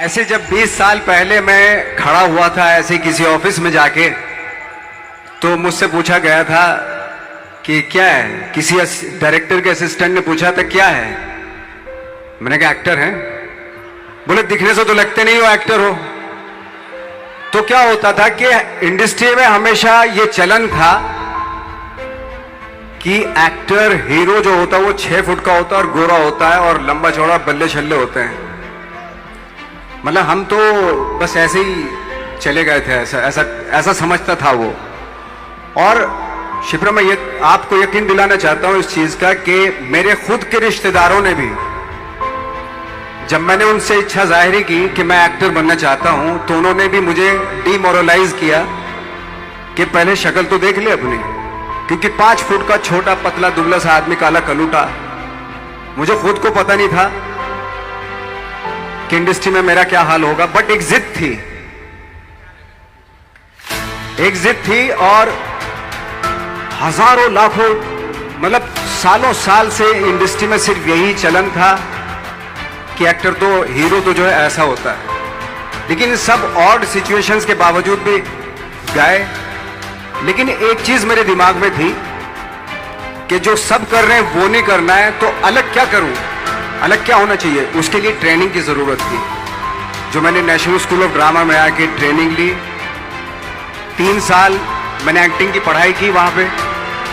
ऐसे जब 20 साल पहले मैं खड़ा हुआ था ऐसे किसी ऑफिस में जाके, तो मुझसे पूछा गया था कि क्या है। किसी डायरेक्टर के असिस्टेंट ने पूछा था क्या है। मैंने कहा एक्टर हैं। बोले दिखने से तो लगते नहीं हो एक्टर हो। तो क्या होता था कि इंडस्ट्री में हमेशा ये चलन था कि एक्टर हीरो जो होता है वो 6 फुट का होता है और गोरा होता है और लंबा चौड़ा बल्ले छल्ले होते हैं। मतलब हम तो बस ऐसे ही चले गए थे, ऐसा समझता था वो। और शिप्रा, मैं ये आपको यकीन दिलाना चाहता हूं इस चीज का कि मेरे खुद के रिश्तेदारों ने भी, जब मैंने उनसे इच्छा जाहिर की कि मैं एक्टर बनना चाहता हूं, तो उन्होंने भी मुझे डीमोरलाइज किया कि पहले शक्ल तो देख ले अपनी, क्योंकि 5 फुट का छोटा पतला दुबला सा आदमी, काला कलूटा। मुझे खुद को पता नहीं था कि इंडस्ट्री में मेरा क्या हाल होगा, बट एक जिद थी और हजारों लाखों, मतलब सालों साल से इंडस्ट्री में सिर्फ यही चलन था कि एक्टर तो, हीरो तो जो है ऐसा होता है। लेकिन सब ऑड सिचुएशंस के बावजूद भी गए। लेकिन एक चीज मेरे दिमाग में थी कि जो सब कर रहे हैं वो नहीं करना है, तो अलग क्या करूं, अलग क्या होना चाहिए। उसके लिए ट्रेनिंग की जरूरत थी, जो मैंने नेशनल स्कूल ऑफ ड्रामा में आके ट्रेनिंग ली। 3 साल मैंने एक्टिंग की पढ़ाई की वहां पे,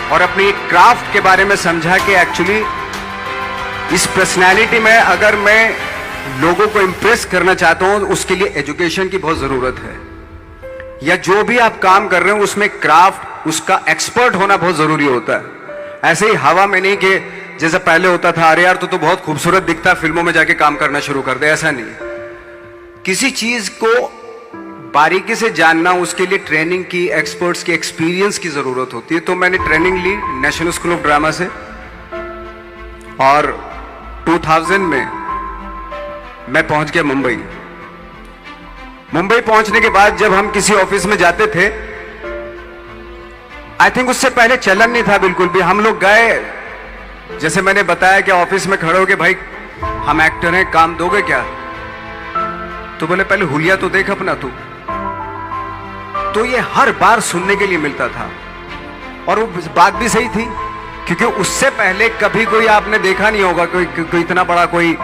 और अपनी क्राफ्ट के बारे में समझा कि एक्चुअली इस पर्सनैलिटी में अगर मैं लोगों को इंप्रेस करना चाहता हूं, उसके लिए एजुकेशन की बहुत जरूरत है। या जो भी आप काम कर रहे हो उसमें क्राफ्ट, उसका एक्सपर्ट होना बहुत जरूरी होता है। ऐसे ही हवा में नहीं कि जैसे पहले होता था, अरे यार तो बहुत खूबसूरत दिखता, फिल्मों में जाके काम करना शुरू कर दे, ऐसा नहीं। किसी चीज को बारीकी से जानना, उसके लिए ट्रेनिंग की, एक्सपर्ट्स की, एक्सपीरियंस की जरूरत होती है। तो मैंने ट्रेनिंग ली नेशनल स्कूल ऑफ ड्रामा से, और 2000 में मैं पहुंच गया मुंबई। मुंबई पहुंचने के बाद जब हम किसी ऑफिस में जाते थे, आई थिंक उससे पहले चलन नहीं था बिल्कुल भी। हम लोग गए, जैसे मैंने बताया कि ऑफिस में खड़े हो के, भाई हम एक्टर हैं, काम दोगे क्या। तो बोले पहले हुलिया तो देख अपना तू। तो ये हर बार सुनने के लिए मिलता था, और वो बात भी सही थी, क्योंकि उससे पहले कभी कोई आपने देखा नहीं होगा कोई इतना बड़ा, कोई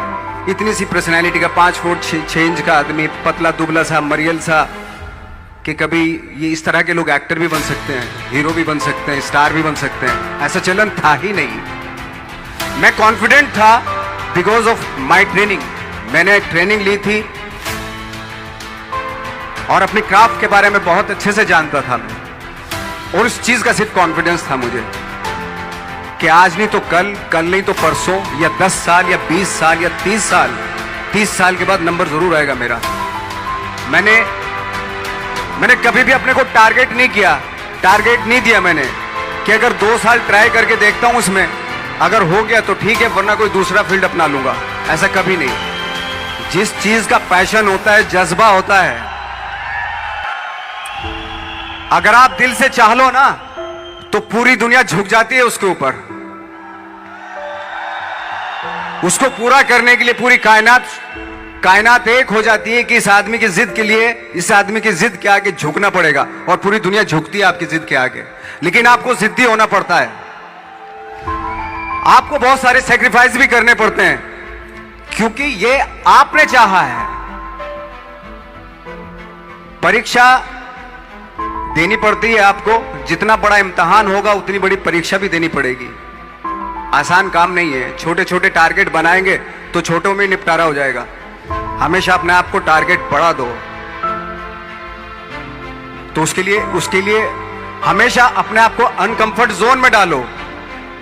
इतनी सी पर्सनैलिटी का 5 फुट 6 इंच का आदमी, पतला दुबला सा मरियल सा, कि कभी ये इस तरह के लोग एक्टर भी बन सकते हैं, हीरो भी बन सकते हैं, स्टार भी बन सकते हैं। ऐसा चलन था ही नहीं। मैं कॉन्फिडेंट था बिकॉज ऑफ माई ट्रेनिंग। मैंने ट्रेनिंग ली थी और अपनी क्राफ्ट के बारे में बहुत अच्छे से जानता था मैं, और उस चीज का सिर्फ कॉन्फिडेंस था मुझे कि आज नहीं तो कल, कल नहीं तो परसों, या 10 साल या 20 साल या 30 साल के बाद नंबर जरूर आएगा मेरा। मैंने कभी भी अपने को टारगेट नहीं दिया मैंने कि अगर 2 साल ट्राई करके देखता हूं, उसमें अगर हो गया तो ठीक है, वरना कोई दूसरा फील्ड अपना लूंगा। ऐसा कभी नहीं। जिस चीज का पैशन होता है, जज्बा होता है, अगर आप दिल से चाह लो ना, तो पूरी दुनिया झुक जाती है उसके ऊपर। उसको पूरा करने के लिए पूरी कायनात एक हो जाती है कि इस आदमी की जिद के लिए, इस आदमी की जिद के आगे झुकना पड़ेगा, और पूरी दुनिया झुकती है आपकी जिद के आगे। लेकिन आपको जिद्दी होना पड़ता है, आपको बहुत सारे सेक्रीफाइस भी करने पड़ते हैं, क्योंकि ये आपने चाहा है। परीक्षा देनी पड़ती है आपको, जितना बड़ा इम्तिहान होगा उतनी बड़ी परीक्षा भी देनी पड़ेगी। आसान काम नहीं है। छोटे छोटे टारगेट बनाएंगे तो छोटों में निपटारा हो जाएगा। हमेशा अपने आप को टारगेट बढ़ा दो। तो उसके लिए हमेशा अपने आप को अनकंफर्ट जोन में डालो,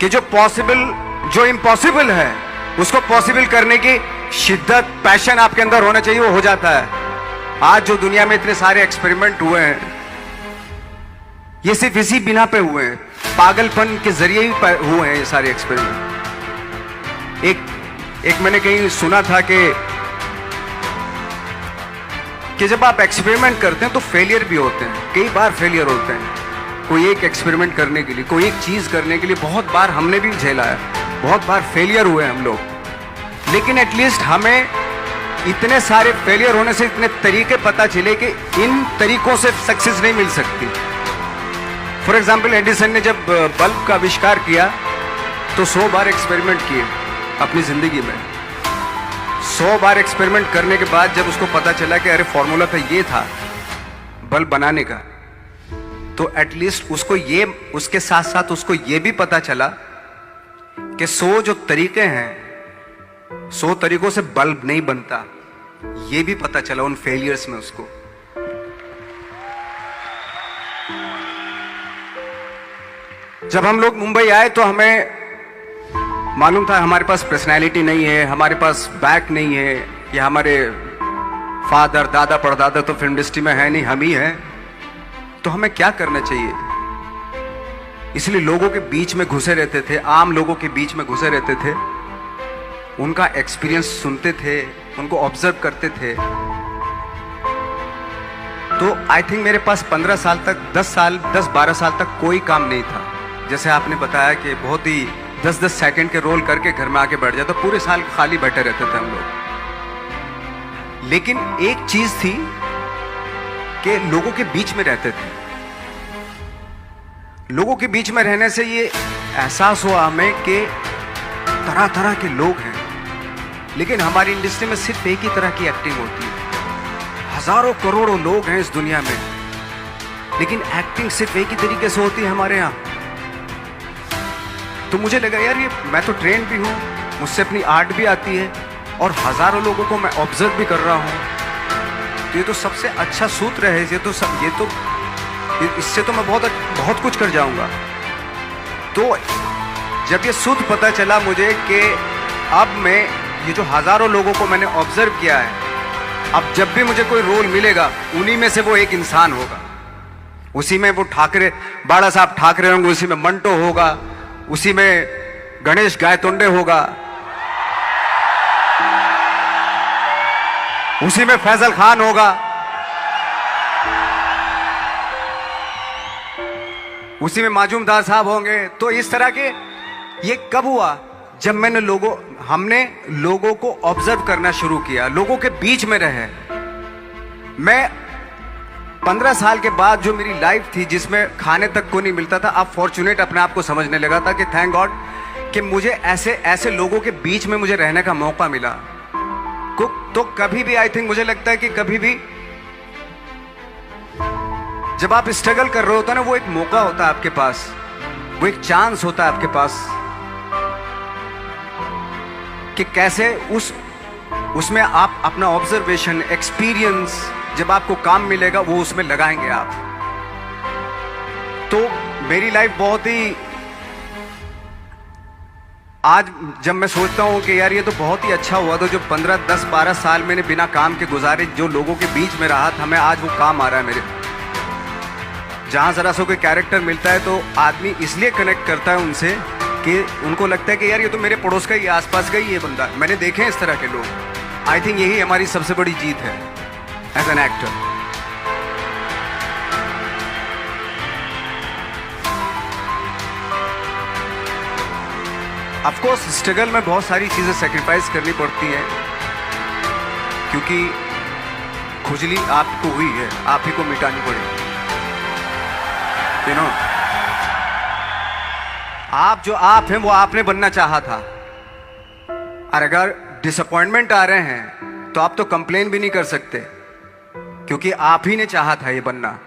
कि जो इम्पॉसिबल है उसको पॉसिबल करने की शिद्दत, पैशन आपके अंदर होना चाहिए, वो हो जाता है। आज जो दुनिया में इतने सारे एक्सपेरिमेंट हुए हैं, ये सिर्फ इसी बिना पे हुए हैं, पागलपन के जरिए ही हुए हैं ये सारे एक्सपेरिमेंट। एक मैंने कहीं सुना था कि जब आप एक्सपेरिमेंट करते हैं तो फेलियर भी होते हैं, कई बार फेलियर होते हैं। कोई एक एक्सपेरिमेंट करने के लिए, कोई एक चीज करने के लिए बहुत बार हमने भी झेला है, बहुत बार फेलियर हुए हम लोग। लेकिन एटलीस्ट हमें इतने सारे फेलियर होने से इतने तरीके पता चले कि इन तरीकों से सक्सेस नहीं मिल सकती। फॉर एग्जाम्पल, एडिसन ने जब बल्ब का आविष्कार किया तो 100 बार एक्सपेरिमेंट किए अपनी जिंदगी में। 100 बार एक्सपेरिमेंट करने के बाद जब उसको पता चला कि अरे फॉर्मूला तो ये था बल्ब बनाने का, तो एटलीस्ट उसको ये, उसके साथ साथ उसको ये भी पता चला कि 100 जो तरीके हैं, 100 तरीकों से बल्ब नहीं बनता, ये भी पता चला उन फेलियर्स में उसको। जब हम लोग मुंबई आए तो हमें मालूम था हमारे पास पर्सनैलिटी नहीं है, हमारे पास बैक नहीं है, या हमारे फादर दादा परदादा तो फिल्म इंडस्ट्री में है नहीं, हम ही हैं, तो हमें क्या करना चाहिए। इसलिए लोगों के बीच में घुसे रहते थे, आम लोगों के बीच में घुसे रहते थे, उनका एक्सपीरियंस सुनते थे, उनको ऑब्जर्व करते थे। तो आई थिंक मेरे पास 15 साल तक, 10-12 साल तक कोई काम नहीं था। जैसे आपने बताया कि बहुत ही 10-10 सेकंड के रोल करके घर में आके बैठ जाता, पूरे साल खाली बैठे रहते थे हम लोग। लेकिन एक चीज थी कि लोगों के बीच में रहते थे। लोगों के बीच में रहने से ये एहसास हुआ हमें कि तरह तरह के लोग हैं, लेकिन हमारी इंडस्ट्री में सिर्फ एक ही तरह की एक्टिंग होती है। हजारों करोड़ों लोग हैं इस दुनिया में, लेकिन एक्टिंग सिर्फ एक ही तरीके से होती है हमारे यहां। तो मुझे लगा यार, ये मैं तो ट्रेन भी हूं, मुझसे अपनी आर्ट भी आती है, और हजारों लोगों को मैं ऑब्जर्व भी कर रहा हूं। तो ये तो सबसे अच्छा सूत्र है, इससे तो मैं बहुत कुछ कर जाऊंगा। तो जब ये सूत्र पता चला मुझे कि अब मैं ये जो हजारों लोगों को मैंने ऑब्जर्व किया है, अब जब भी मुझे कोई रोल मिलेगा उन्हीं में से वो एक इंसान होगा। उसी में वो ठाकरे, बाड़ा साहब ठाकरे होंगे, उसी में मंटो होगा, उसी में गणेश गायतोंडे होगा, उसी में फैजल खान होगा, उसी में माजूमदार साहब होंगे। तो इस तरह के, ये कब हुआ? जब हमने लोगों को ऑब्जर्व करना शुरू किया, लोगों के बीच में रहे। मैं 15 साल के बाद जो मेरी लाइफ थी, जिसमें खाने तक को नहीं मिलता था, अब फॉर्चुनेट अपने आप को समझने लगा था कि थैंक गॉड कि मुझे ऐसे लोगों के बीच में मुझे रहने का मौका मिला। तो कभी भी, आई थिंक मुझे लगता है कि कभी भी जब आप स्ट्रगल कर रहे होते ना, वो एक मौका होता है आपके पास, वो एक चांस होता है आपके पास कि कैसे उसमें आप अपना ऑब्जर्वेशन, एक्सपीरियंस, जब आपको काम मिलेगा वो उसमें लगाएंगे आप। तो मेरी लाइफ बहुत ही, आज जब मैं सोचता हूँ कि यार ये तो बहुत ही अच्छा हुआ था जो 15, 10, 12 साल मैंने बिना काम के गुजारे, जो लोगों के बीच में रहा था, मैं आज वो काम आ रहा है मेरे। जहाँ जरा सा कोई कैरेक्टर मिलता है तो आदमी इसलिए कनेक्ट करता है उनसे कि उनको लगता है कि यार ये तो मेरे पड़ोस का ही, आसपास का ही ये बंदा, मैंने देखे हैं इस तरह के लोग। आई थिंक यही हमारी सबसे बड़ी जीत है as an actor. Of course struggle में बहुत सारी चीजें सेक्रीफाइस करनी पड़ती हैं, क्योंकि खुजली आपको हुई है, आप ही को मिटानी पड़ेगी। आप जो आप हैं वो आपने बनना चाहा था, और अगर डिसअपॉइंटमेंट आ रहे हैं तो आप तो कंप्लेन भी नहीं कर सकते, क्योंकि आप ही ने चाहा था ये बनना।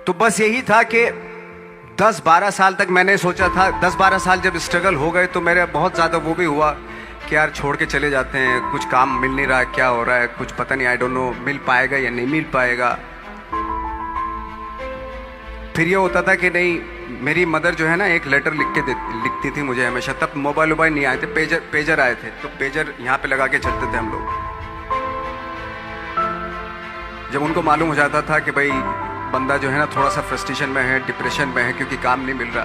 तो बस यही था कि 10-12 साल तक मैंने सोचा था, 10-12 साल जब स्ट्रगल हो गए तो मेरे बहुत ज़्यादा वो भी हुआ कि यार छोड़ के चले जाते हैं, कुछ काम मिल नहीं रहा है, क्या हो रहा है, कुछ पता नहीं, आई डोंट नो मिल पाएगा या नहीं मिल पाएगा। फिर ये होता था कि नहीं, मेरी मदर जो है ना एक लेटर लिखती थी मुझे हमेशा। तब मोबाइल नहीं आए थे, पेजर आए थे, तो पेजर यहाँ पे लगा के चलते थे हम लोग। जब उनको मालूम हो जाता था कि भाई बंदा जो है ना थोड़ा सा फ्रस्ट्रेशन में है, डिप्रेशन में है, क्योंकि काम नहीं मिल रहा,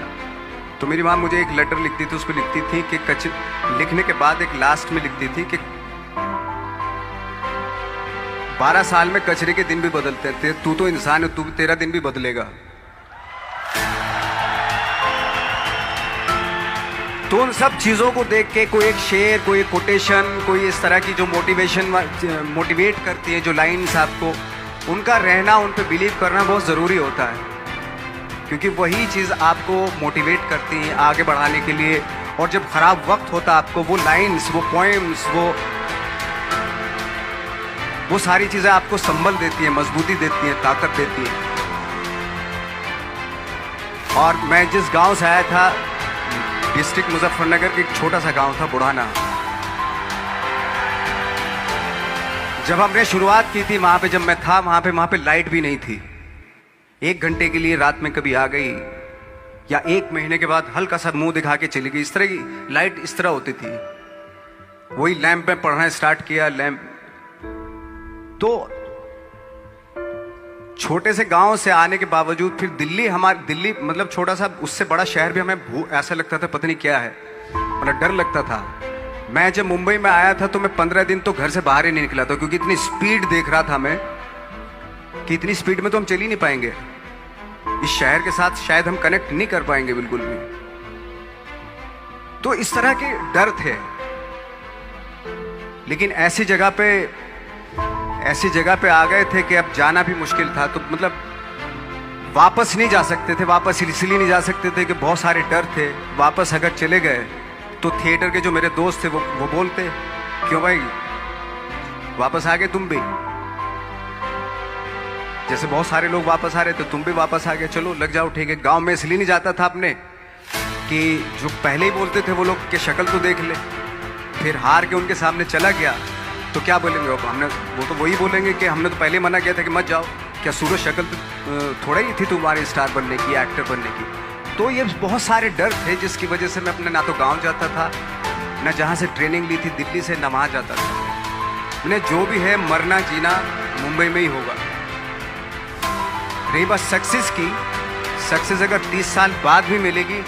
तो मेरी माँ मुझे एक लेटर लिखती थी। उसको लिखती थी कि लिखने के बाद एक लास्ट में लिखती थी कि 12 साल में कचरे के दिन भी बदलते थे, तू तो इंसान है, तेरा दिन भी बदलेगा। तो उन सब चीज़ों को देख के कोई एक शेर, कोई एक कोटेशन, कोई इस तरह की जो मोटिवेट करती है, जो लाइन्स आपको, उनका रहना, उन पे बिलीव करना बहुत ज़रूरी होता है, क्योंकि वही चीज़ आपको मोटिवेट करती है आगे बढ़ाने के लिए। और जब ख़राब वक्त होता है आपको वो लाइन्स, वो पोएम्स, वो सारी चीज़ें आपको संबल देती हैं, मजबूती देती हैं, ताकत देती हैं। और मैं जिस गांव से आया था, डिस्ट्रिक्ट मुजफ्फरनगर के एक छोटा सा गांव था बुढ़ाना, जब हमने शुरुआत की थी वहां पे, जब मैं था वहां पे लाइट भी नहीं थी। 1 घंटे के लिए रात में कभी आ गई, या 1 महीने के बाद हल्का सा मुंह दिखा के चली गई। इस तरह की लाइट इस तरह होती थी। वही लैंप में पढ़ना स्टार्ट किया, लैंप। तो छोटे से गांव से आने के बावजूद फिर दिल्ली मतलब छोटा सा, उससे बड़ा शहर भी हमें ऐसा लगता था पता नहीं क्या है, मतलब डर लगता था। मैं जब मुंबई में आया था तो मैं 15 दिन तो घर से बाहर ही नहीं निकला था, क्योंकि इतनी स्पीड देख रहा था मैं कि इतनी स्पीड में तो हम चल ही नहीं पाएंगे, इस शहर के साथ शायद हम कनेक्ट नहीं कर पाएंगे बिल्कुल भी। तो इस तरह के डर थे। लेकिन ऐसी जगह पे आ गए थे कि अब जाना भी मुश्किल था। तो मतलब वापस नहीं जा सकते थे, वापस इसलिए नहीं जा सकते थे कि बहुत सारे डर थे। वापस अगर चले गए तो थिएटर के जो मेरे दोस्त थे वो बोलते, क्यों भाई वापस आ गए तुम भी, जैसे बहुत सारे लोग वापस आ रहे थे तुम भी वापस आ गए, चलो लग जाओ ठीक है। गांव में इसलिए नहीं जाता था अपने कि जो पहले ही बोलते थे वो लोग के शक्ल तो देख ले, फिर हार के उनके सामने चला गया तो क्या बोलेंगे वो तो वही बोलेंगे कि हमने तो पहले मना किया था कि मत जाओ, क्या सूरज शक्ल थोड़ा ही थी तुम्हारी स्टार बनने की, एक्टर बनने की। तो ये बहुत सारे डर थे जिसकी वजह से मैं अपने ना तो गांव जाता था, ना जहाँ से ट्रेनिंग ली थी दिल्ली से, ना वहाँ जाता था। मैंने जो भी है मरना जीना मुंबई में ही होगा। रही बात सक्सेस की, सक्सेस अगर 30 साल बाद भी मिलेगी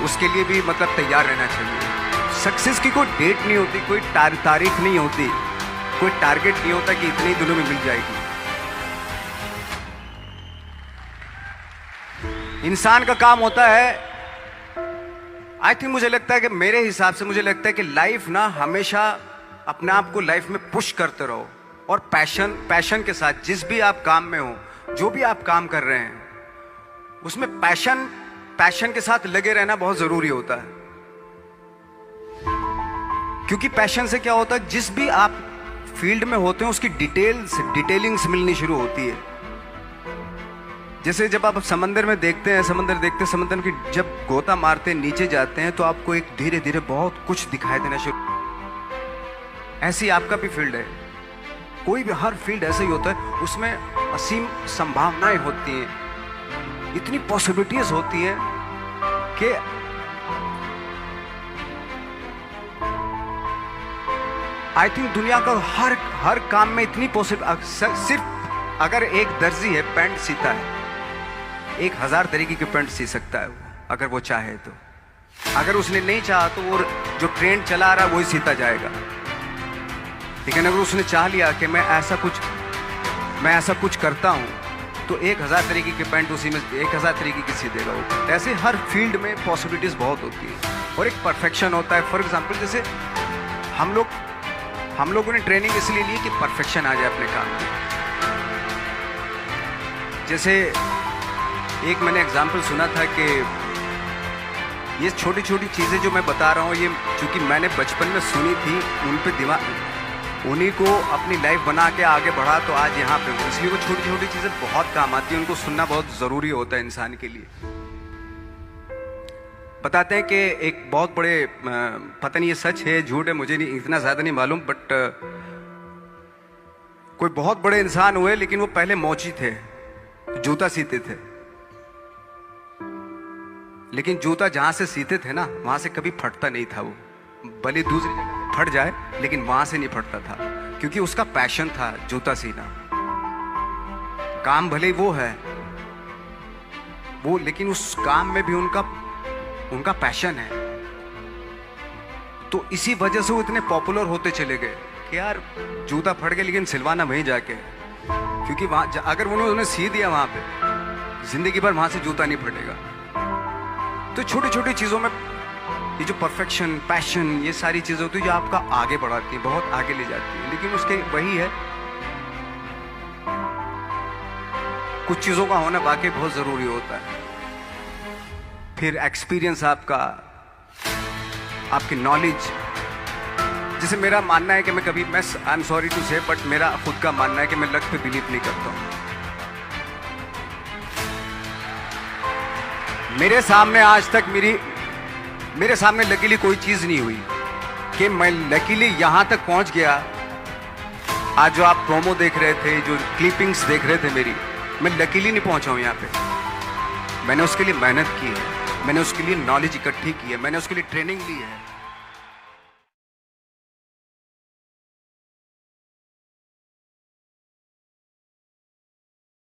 उसके लिए भी मतलब तैयार रहना चाहिए। सक्सेस की कोई डेट नहीं होती, कोई तारीख नहीं होती, कोई टारगेट नहीं होता कि इतने ही दिनों में मिल जाएगी। इंसान का काम होता है, आई थिंक मुझे लगता है कि मेरे हिसाब से मुझे लगता है कि लाइफ ना हमेशा अपने आप को लाइफ में पुश करते रहो, और पैशन के साथ जिस भी आप काम में हो, जो भी आप काम कर रहे हैं उसमें पैशन के साथ लगे रहना बहुत जरूरी होता है। क्योंकि पैशन से क्या होता है, जिस भी आप फील्ड में होते हैं उसकी डिटेलिंग्स मिलनी शुरू होती है। जैसे जब आप समंदर में देखते हैं, समंदर की जब गोता मारते हैं, नीचे जाते हैं तो आपको एक धीरे धीरे बहुत कुछ दिखाई देना शुरू। ऐसी आपका भी फील्ड है, कोई भी हर फील्ड ऐसा ही होता है, उसमें असीम संभावनाएं होती हैं, इतनी पॉसिबिलिटीज होती हैं कि आई थिंक दुनिया का हर काम में इतनी सिर्फ अगर एक दर्जी है पैंट सीता है, 1000 तरीके की पैंट सी सकता है वो, अगर वो चाहे तो। अगर उसने नहीं चाहा तो वो जो ट्रेंड चला रहा है वही सीता जाएगा। लेकिन अगर उसने चाह लिया कि मैं ऐसा कुछ करता हूं, तो 1000 तरीके की पैंट उसी में 1000 तरीके की सी देगा वो। ऐसे हर फील्ड में पॉसिबिलिटीज बहुत होती है और एक परफेक्शन होता है। फॉर एग्जाम्पल जैसे हम लोगों ने ट्रेनिंग इसलिए ली कि परफेक्शन आ जाए अपने काम में। जैसे एक मैंने एग्जाम्पल सुना था कि ये छोटी छोटी चीज़ें जो मैं बता रहा हूँ, ये चूँकि मैंने बचपन में सुनी थी, उन पे उन्हीं को अपनी लाइफ बना के आगे बढ़ा तो आज यहाँ पे हूँ। इसलिए वो छोटी छोटी चीज़ें बहुत काम आती हैं, उनको सुनना बहुत ज़रूरी होता है इंसान के लिए। बताते हैं कि एक बहुत बड़े, पता नहीं ये सच है झूठ है, मुझे नहीं इतना ज़्यादा नहीं मालूम, बट कोई बहुत बड़े इंसान हुए, लेकिन वो पहले मोची थे, जूता सीते थे। लेकिन जूता जहाँ से सीते थे ना, वहाँ से कभी फटता नहीं था वो, भले दूसरी जगह फट जाए लेकिन वहाँ से नहीं फटता था, क्योंकि उसका पैशन था जूता सीना। काम भले वो है वो, लेकिन उस काम में भी उनका पैशन है। तो इसी वजह से वो इतने पॉपुलर होते चले गए कि यार जूता फट गया लेकिन सिलवाना वहीं जाके, क्योंकि वहाँ अगर उन्होंने सी दिया वहाँ पे, जिंदगी भर वहाँ से जूता नहीं फटेगा। तो छोटी छोटी चीज़ों में ये जो परफेक्शन, पैशन, ये सारी चीज़ें होती है जो आपका आगे बढ़ाती हैं, बहुत आगे ले जाती हैं। लेकिन उसके वही है, कुछ चीज़ों का होना वाकई बहुत ज़रूरी होता है। फिर एक्सपीरियंस आपका, आपकी नॉलेज। जैसे मेरा मानना है कि मैं कभी, मैं आई एम सॉरी टू से, बट मेरा खुद का मानना है कि मैं लक पे बिलीव नहीं करता हूँ। मेरे सामने आज तक मेरे सामने लकीली कोई चीज़ नहीं हुई कि मैं लकीली यहाँ तक पहुँच गया। आज जो आप प्रोमो देख रहे थे, जो क्लिपिंग्स देख रहे थे मेरी, मैं लकीली नहीं पहुँचा हूँ यहाँ पे। मैंने उसके लिए मेहनत की है, मैंने उसके लिए नॉलेज इकट्ठी की है, मैंने उसके लिए ट्रेनिंग ली है।